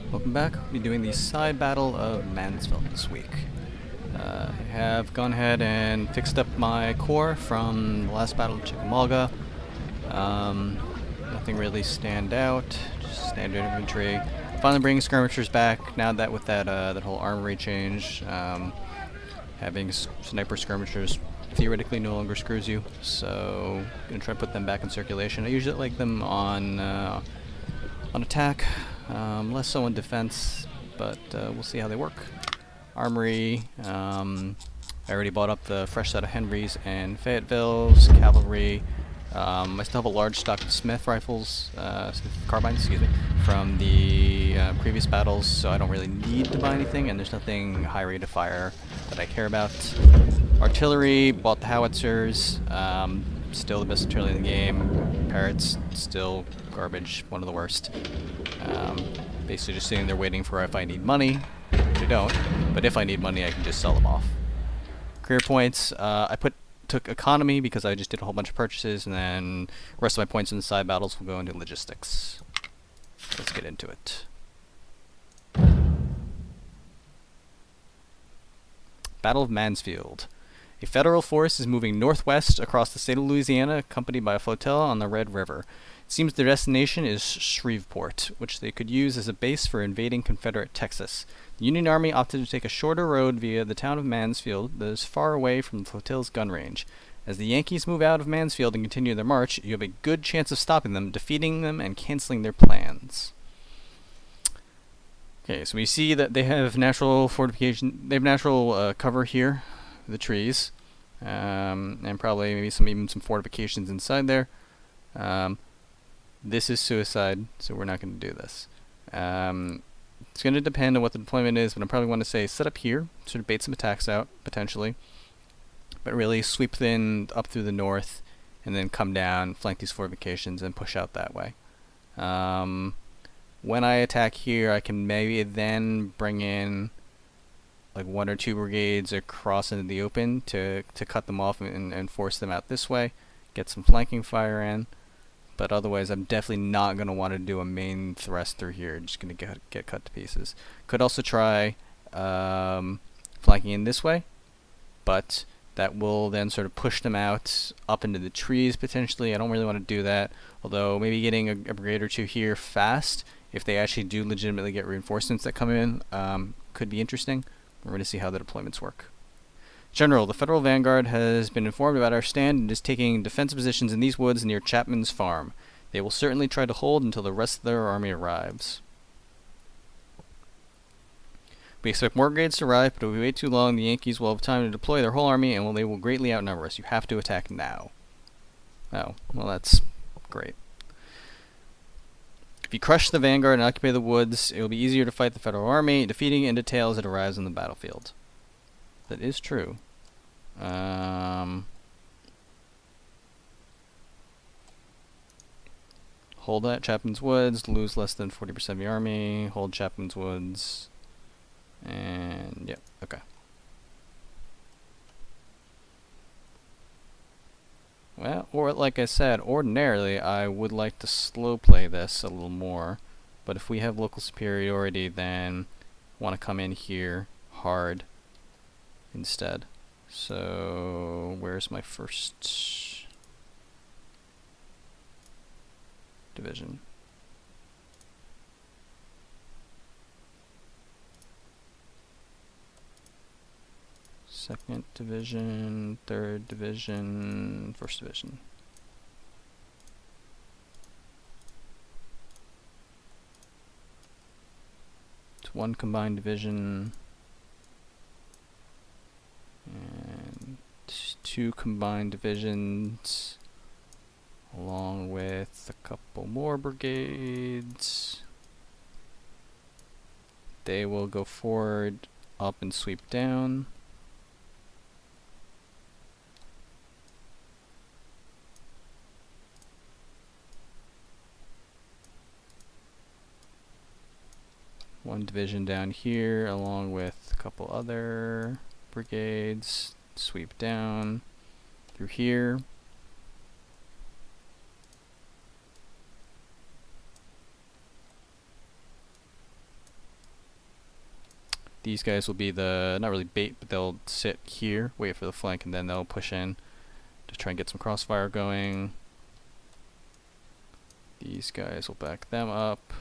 Welcome back. We'll be doing the side battle of Mansfield this week. I have gone ahead and fixed up my corps from the last battle of Chickamauga. Nothing really stand out, just standard infantry. Finally bringing skirmishers back now that with that whole armory change, having sniper skirmishers theoretically no longer screws you. So gonna try to put them back in circulation. I usually like them on attack. Less so in defense, but we'll see how they work. Armory, I already bought up the fresh set of Henrys and Fayetteville's, cavalry. I still have a large stock of Smith rifles, carbines, excuse me, from the previous battles, so I don't really need to buy anything, and there's nothing high rate of fire that I care about. Artillery, bought the howitzers, still the best artillery in the game. Parrots, still garbage, one of the worst. Basically just sitting there waiting for if I need money, which I don't, but if I need money I can just sell them off. Career points, I took economy because I just did a whole bunch of purchases, and then the rest of my points in the side battles will go into logistics. Let's get into it. Battle of Mansfield. A federal force is moving northwest across the state of Louisiana, accompanied by a flotilla on the Red River. It seems their destination is Shreveport, which they could use as a base for invading Confederate Texas. The Union Army opted to take a shorter road via the town of Mansfield that is far away from the flotilla's gun range. As the Yankees move out of Mansfield and continue their march, you have a good chance of stopping them, defeating them, and canceling their plans. Okay, so we see that they have natural fortification. They have natural cover here, the trees, and probably maybe even some fortifications inside there. This is suicide, so we're not going to do this. It's going to depend on what the deployment is, but I probably want to say set up here, sort of bait some attacks out, potentially. But really sweep in up through the north, and then come down, flank these fortifications, and push out that way. When I attack here, I can maybe then bring in like 1 or 2 brigades across into the open to cut them off and force them out this way, get some flanking fire in. But otherwise, I'm definitely not going to want to do a main thrust through here. Just going to get cut to pieces. Could also try flanking in this way, but that will then sort of push them out up into the trees potentially. I don't really want to do that, although maybe getting a brigade or 2 here fast, if they actually do legitimately get reinforcements that come in, could be interesting. We're going to see how the deployments work. General, the Federal Vanguard has been informed about our stand and is taking defensive positions in these woods near Chapman's farm. They will certainly try to hold until the rest of their army arrives. We expect more brigades to arrive, but if we wait too long, the Yankees will have time to deploy their whole army, and they will greatly outnumber us. You have to attack now. Oh, well that's great. If you crush the Vanguard and occupy the woods, it will be easier to fight the Federal Army, defeating it in detail as it arrives on the battlefield. That is true. Hold that Chapman's Woods, lose less than 40% of the army, hold Chapman's Woods, and yep, okay. Well, or like I said, ordinarily I would like to slow play this a little more, but if we have local superiority, then I want to come in here hard instead. So where's my first division? Second division, third division, first division. It's 1 combined division and 2 combined divisions along with a couple more brigades. They will go forward, up, and sweep down. One division down here along with a couple other brigades, sweep down through here. These guys will be the, not really bait, but they'll sit here, wait for the flank, and then they'll push in to try and get some crossfire going. These guys will back them up.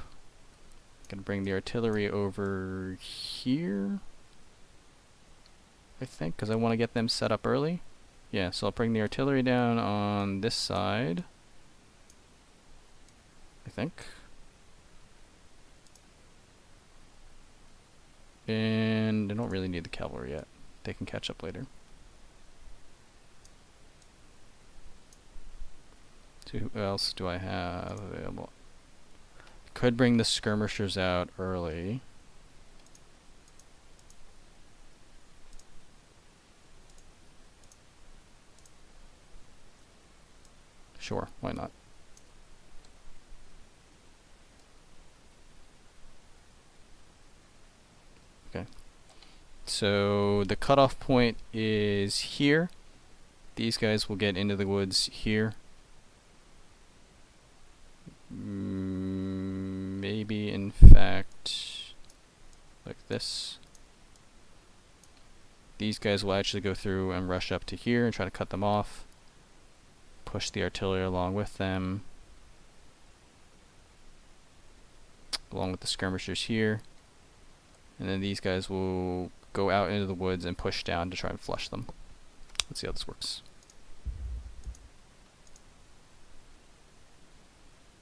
Gonna bring the artillery over here, I think, because I want to get them set up early. Yeah, so I'll bring the artillery down on this side, I think. And I don't really need the cavalry yet. They can catch up later. So who else do I have available? Could bring the skirmishers out early. Sure, why not? Okay. So the cutoff point is here. These guys will get into the woods here. Maybe, in fact, like this. These guys will actually go through and rush up to here and try to cut them off. Push the artillery along with them, along with the skirmishers here. And then these guys will go out into the woods and push down to try and flush them. Let's see how this works.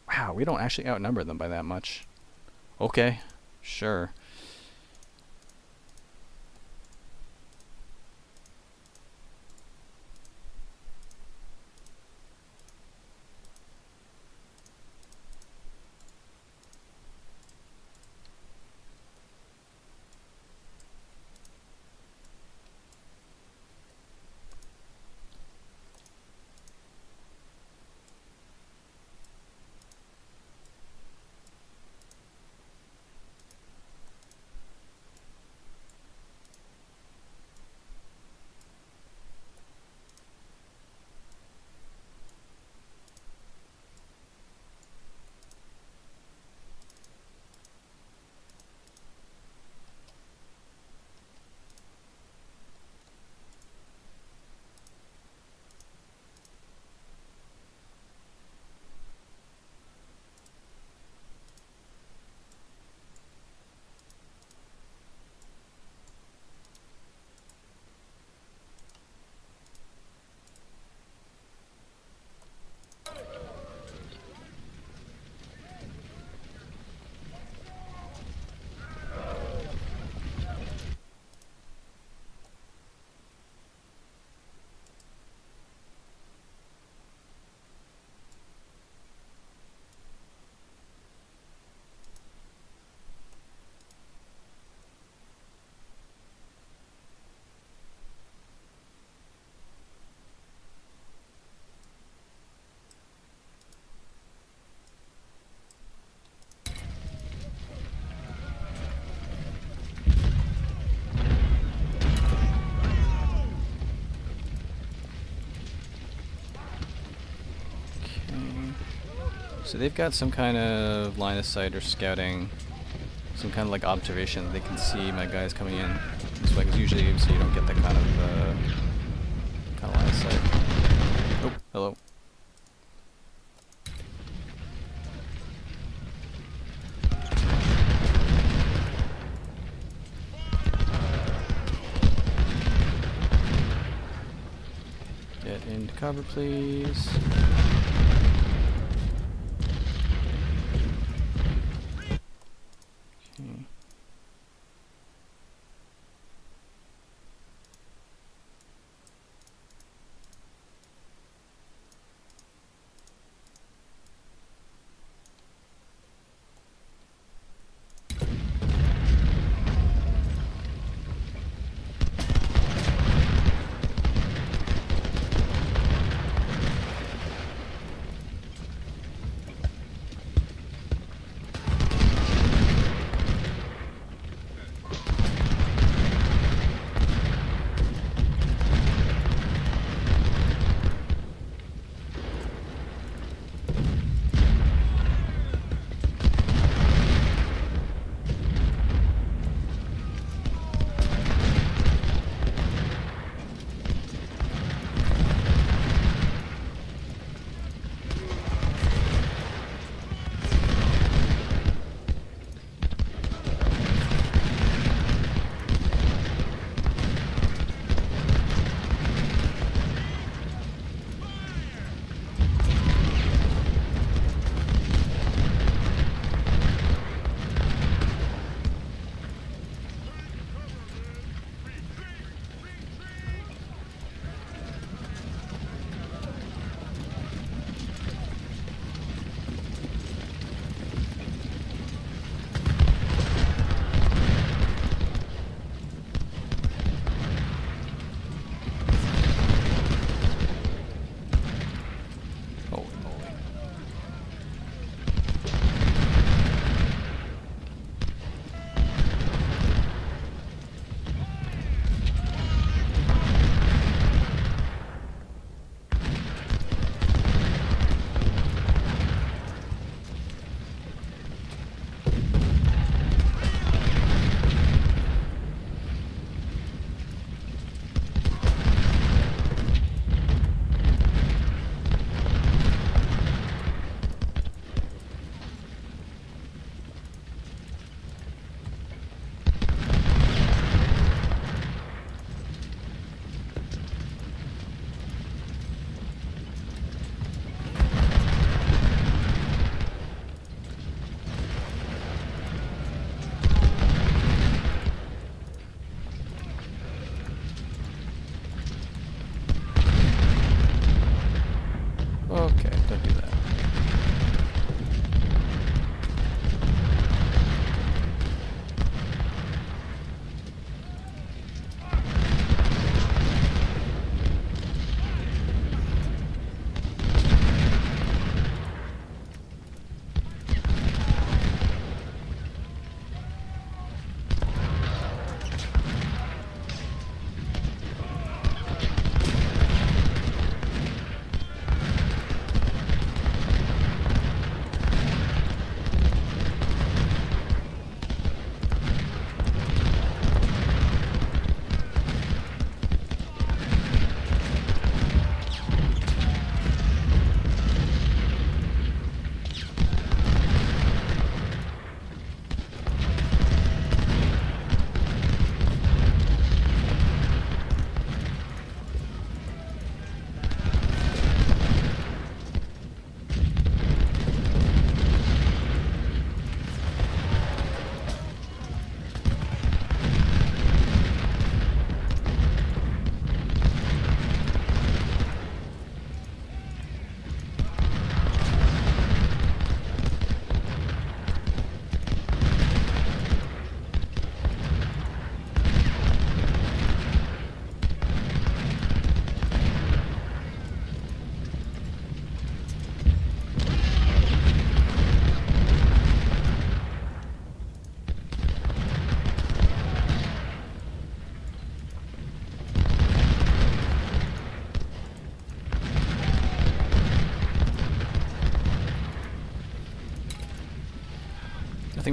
Wow, we don't actually outnumber them by that much. Okay, sure. So they've got some kind of line of sight or scouting, some kind of like observation that they can see my guys coming in this way, because usually so you don't get that kind of line of sight. Oh, hello. Get into cover, please.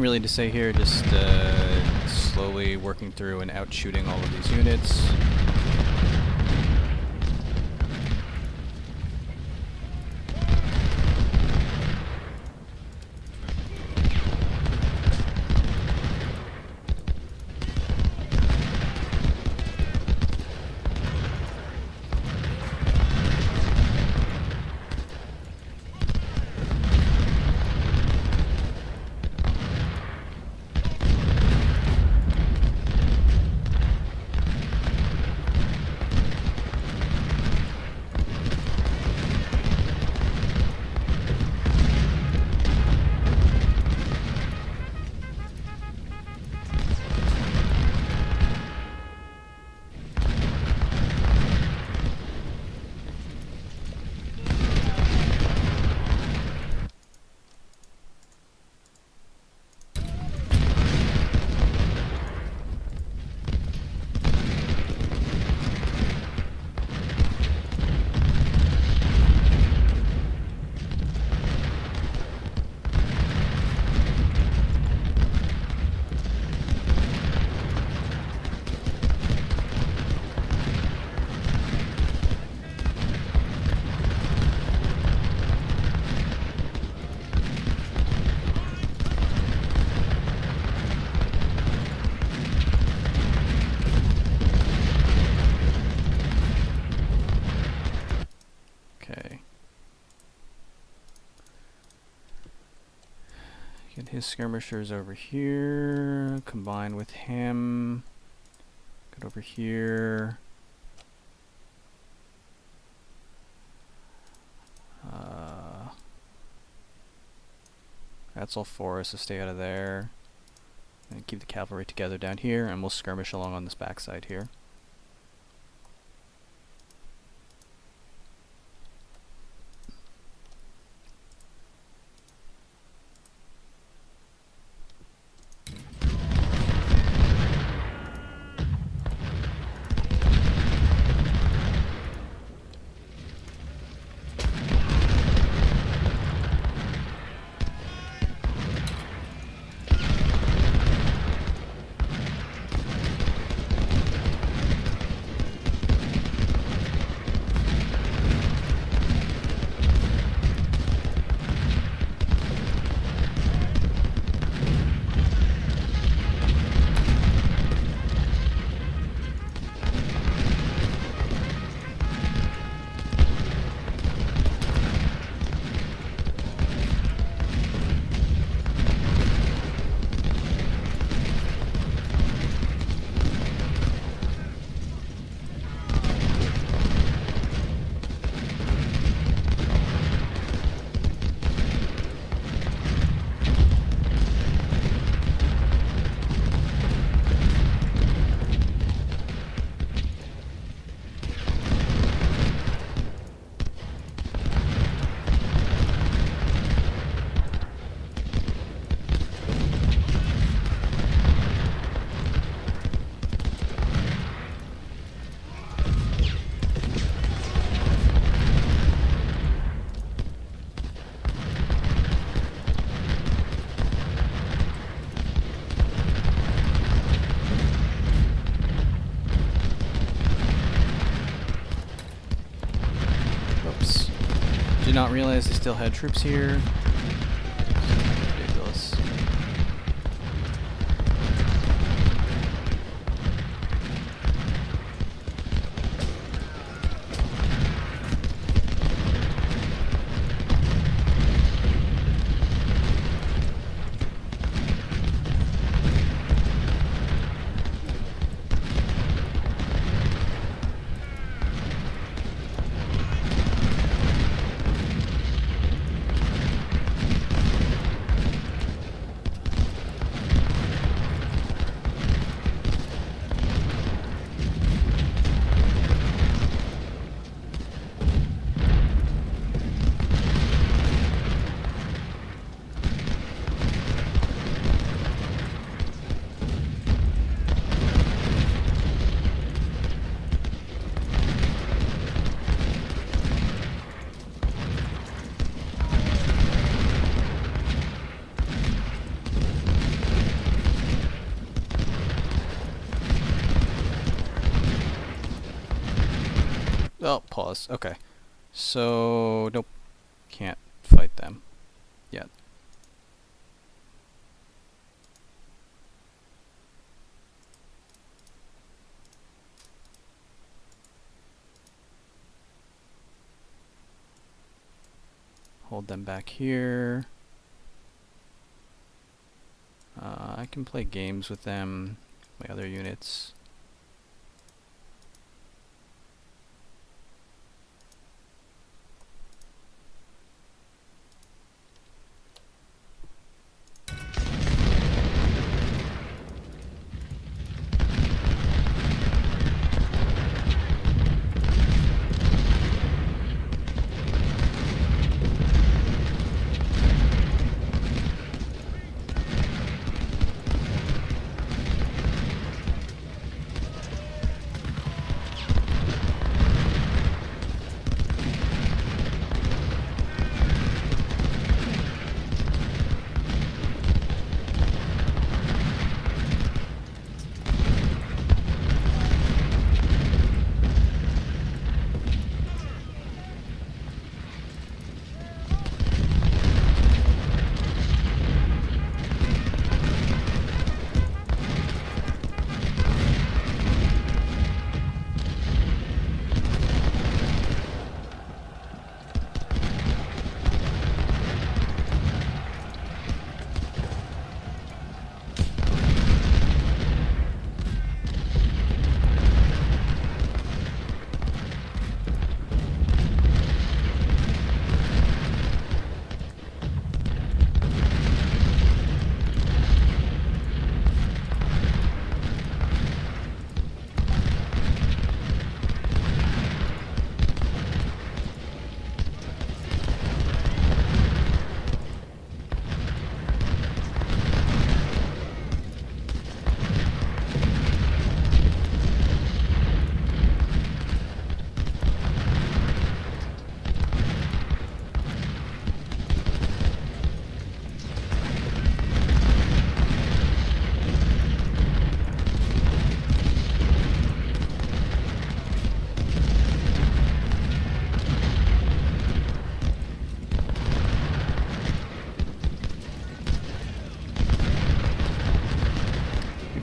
nothing really to say here, just slowly working through and out shooting all of these units. Get his skirmishers over here, combine with him, get over here. That's all for us, so stay out of there. And keep the cavalry together down here, and we'll skirmish along on this backside here. Did not realize they still had troops here. Ridiculous. Oh, pause. Okay. So, nope. Can't fight them yet. Hold them back here. I can play games with them, my other units.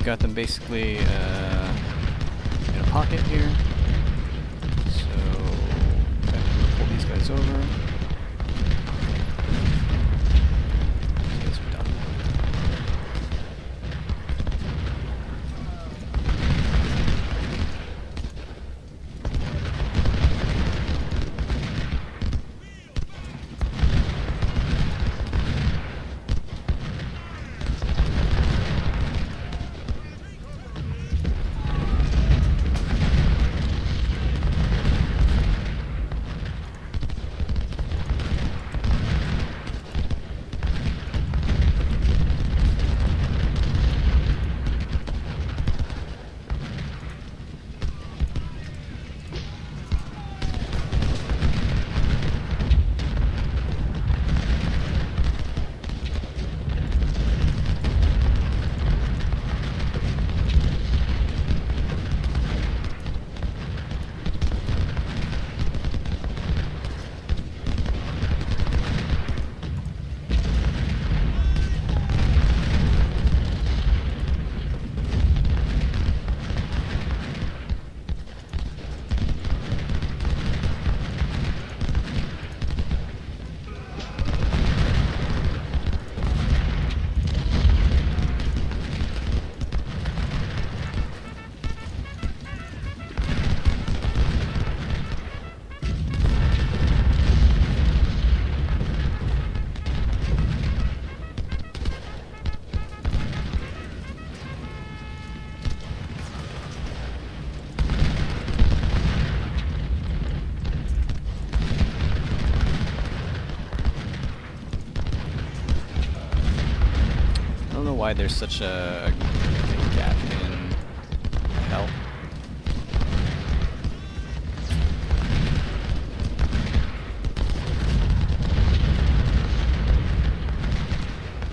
Got them basically in a pocket here. So I'm gonna pull these guys over. These guys are done. Why there's such a gap in health.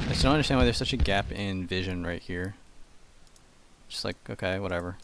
I just don't understand why there's such a gap in vision right here. Just like, okay, whatever.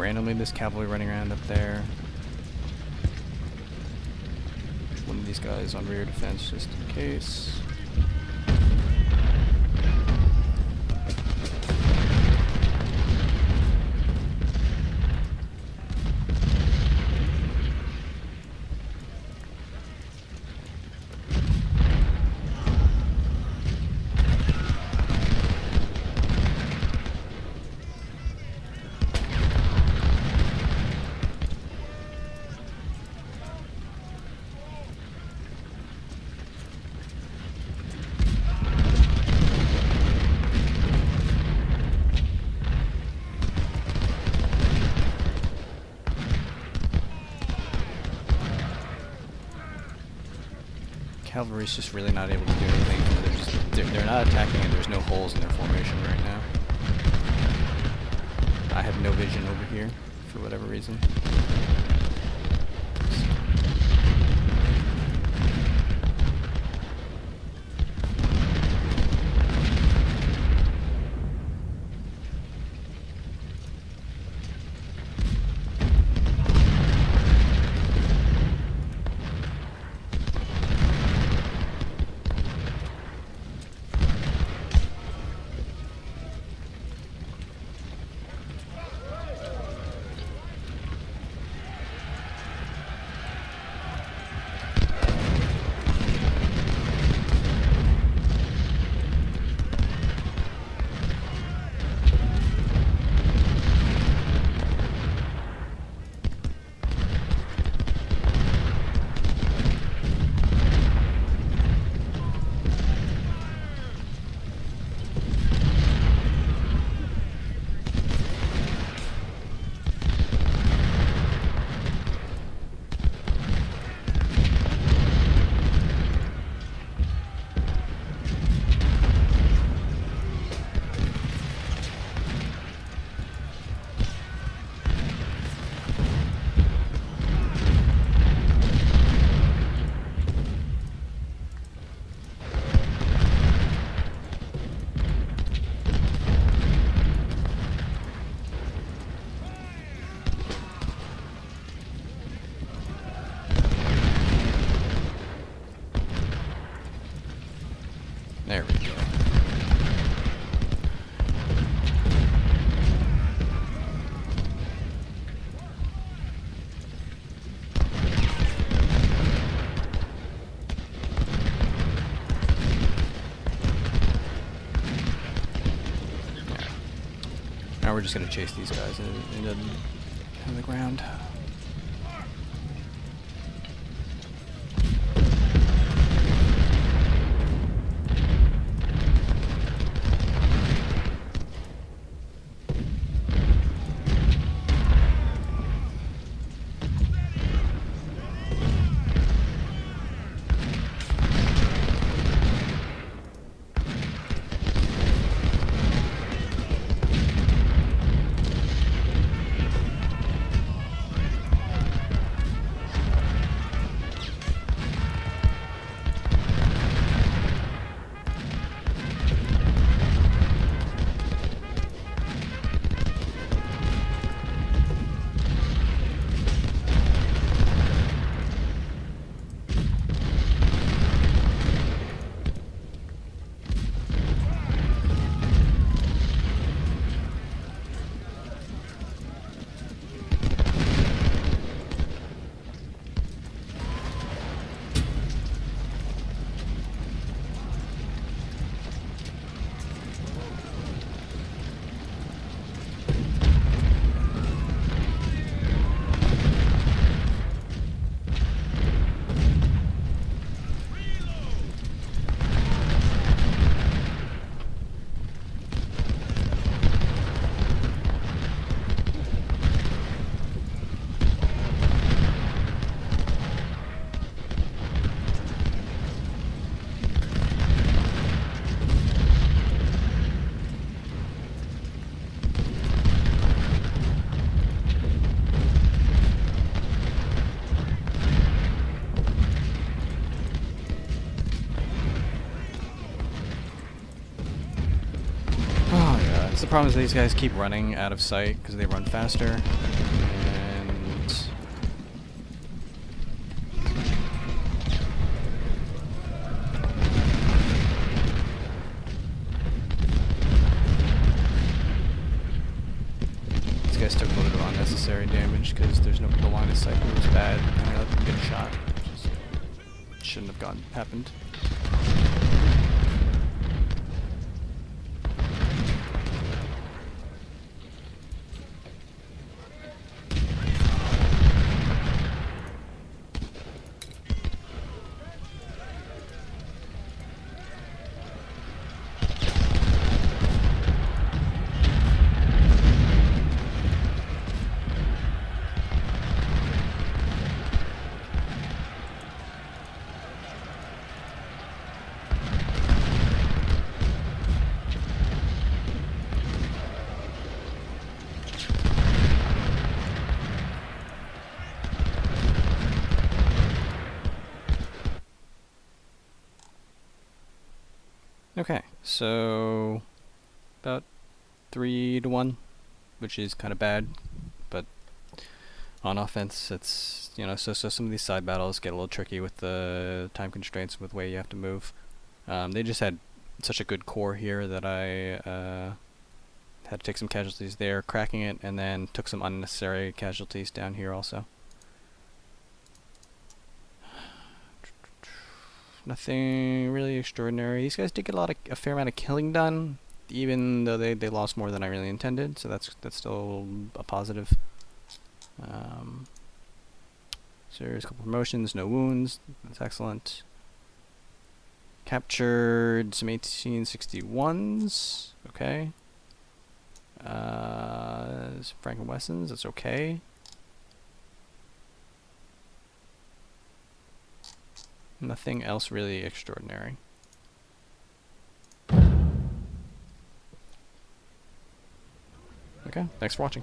randomly this cavalry running around up there. One of these guys on rear defense just in case. Cavalry's just really not able to do anything. They're not attacking and there's no holes in their formation right now. I have no vision over here for whatever reason. There we go. Now we're just gonna chase these guys into the ground. the problem is these guys keep running out of sight because they run faster. And these guys took a little bit of unnecessary damage because there's no the line of sight was bad, and I let them get a shot. Just shouldn't have happened. Okay, so about 3-1, which is kind of bad, but on offense, it's, you know, so some of these side battles get a little tricky with the time constraints with the way you have to move. They just had such a good core here that I had to take some casualties there, cracking it, and then took some unnecessary casualties down here also. Nothing really extraordinary. These guys did get a fair amount of killing done, even though they lost more than I really intended. So that's still a positive. So there's a couple promotions, no wounds. That's excellent. Captured some 1861s. Okay. Some Frank and Wessons. That's okay. Nothing else really extraordinary. Okay, thanks for watching.